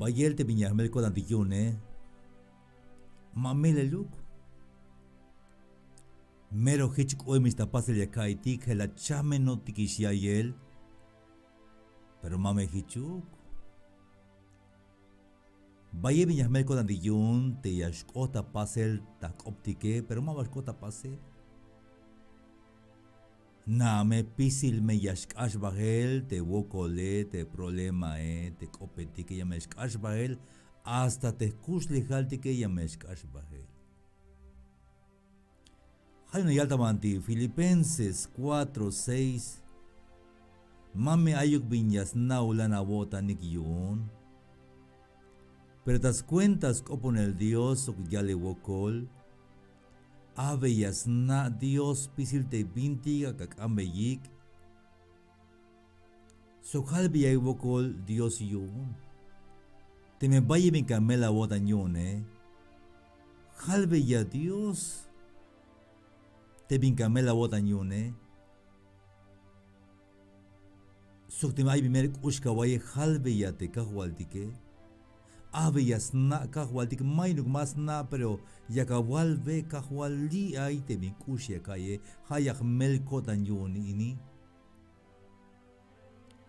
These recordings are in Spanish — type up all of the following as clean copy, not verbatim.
Bayel te binyahmel ko nantiyune. Mamele luk. Mero hichik oy mis tapasel yakaitik hela chame no tikishiayel. Pero mame hichuk. Baye binyahmel ko nantiyun te yashkota pasel tak optike pero mamashkota pasel. Na me pisil me yashkash bahel te wokole te problema te kopeti que ya me yashkash bahel hasta te kusli halti que ya me yashkash bahel. Hay una yalta manti Filipenses 4:6 mame ayuk vinyas naula na bota nikyun. Pero tas cuentas kopon el Dios o ya le wokol. Ave yasna Dios pisil te bintiga kak ambeyik. So halbi ay wokol Dios yun. Te me baye bin kamela wotan yun Halbi ya Dios. Te bin kamela wotan yun So te me ay bimer ushka waye halbi ya te kahwaldike. Ave yasna kahwaltik mainuk mas na pero yakawal ve kahwali ay te binkushya kaye hayak melkotan yun ini.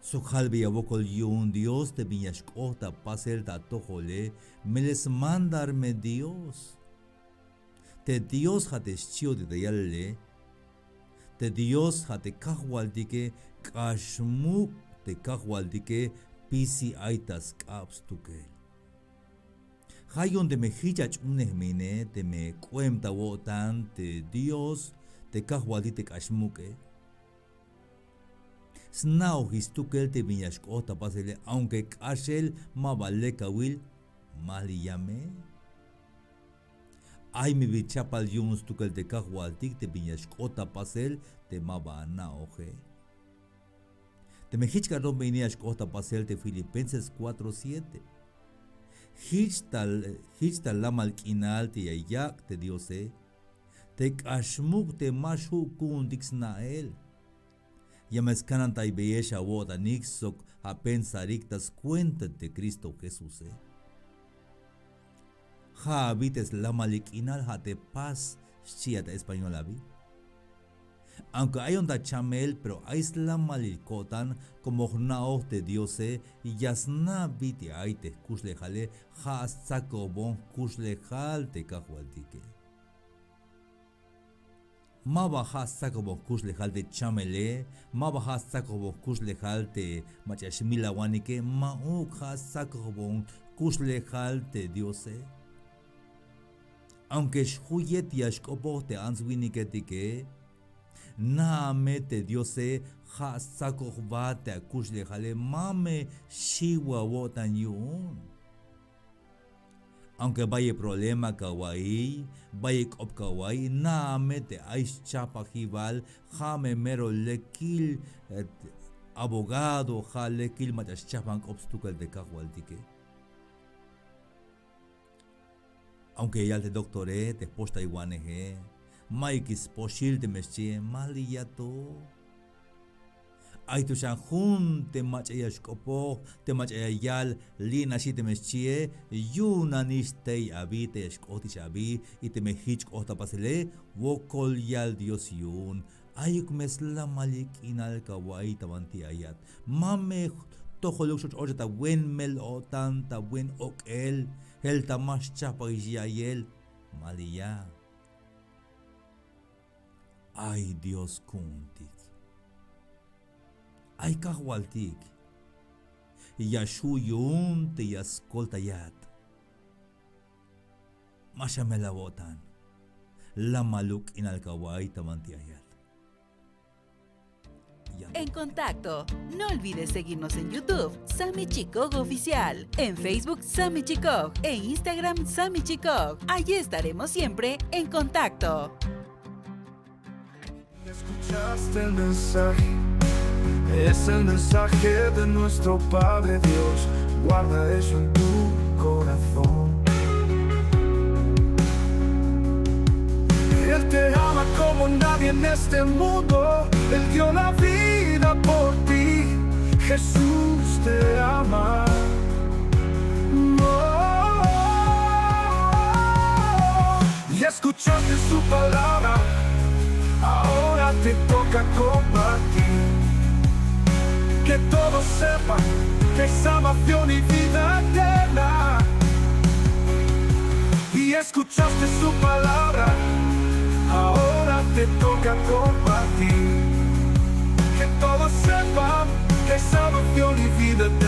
So halbe yabokol yun Dios te binyashkota pasel ta tojole meles mandarme Dios. Te Dios hate shio de yalle. Te Dios hate kahwaldike kashmuk te kahwaldike pisi aitas kaps tukel. Hayon te me hichach unehmine, te me cuenta wotan, te Dios, te kahwadite kashmuke. Snao histukel te vinyashkota pasele, aunque kashel ma vale kawil, mali llame. Ay mi bichapal yuns tukel te kahwadik, te vinyashkota pasel, te ma va na oje. Te me hichkaron vinyashkota pasel, te Filipenses 4:7. Hichtal la malkinal te yayak te Diose, te kashmuk te mashu kun dixnael. Yameskanan tai beyesha wota nixok a pensarik tas cuenta de Cristo Jesús. Ha habites la malkinal ha te paz chiata española vi. Aunque hay onda chamel, pero hay la malikotan como nao de Diose y yasna vite ay te kuslejale ha saco bon kuslejal te kahualtike. Maba ha saco bon kuslejal te chamele, maba ha saco bon kuslejal te machashmila wanike, mauk ha saco bon kuslejal te Diose. Aunque shuyet yashkopo te answiniketike, na mete Diose ha sako bate akushle jale mame shiwa wotan yun. Aunque vaya problema kawaii, vaya kop kawaii, na mete aish chapa jival, jame mero lekil abogado, ja lekil matas chapan obstukel de kahualtike. Aunque ya te doctoré, te posta iguaneje. Maikis poshil te mesche maliyato. Ay tu shan hun te machaya shkopo, te machaya yal, lina shi te mesche, yuna nistei abi te shkoti shabi, y te mehich kota pasele, wokol yal Dios yun. Ayuk mesla malik inal kawai tawanti ayat. Mame toholuk shot ojata wen mel otan ta wen okel, el tamash chapa yayel, maliya. Ay Dios kuntik. Ay kahwaltik. Yashu yun te yaskolta yat. Masha melabotan. La maluk inalkaway tamanti ayat. En contacto. No olvides seguirnos en YouTube, Sammy Chikog Oficial, en Facebook Sammy Chikog, en Instagram Sammy Chikog. Allí estaremos siempre en contacto. Escuchaste el mensaje, es el mensaje de nuestro Padre Dios, guarda eso en tu corazón. Él te ama como nadie en este mundo, Él dio la vida por ti, Jesús te ama. escuchaste su palabra, ahora te toca compartir. Que todos sepan que es salvación y vida eterna. Y escuchaste su palabra, ahora te toca compartir. Que todos sepan que es salvación y vida eterna.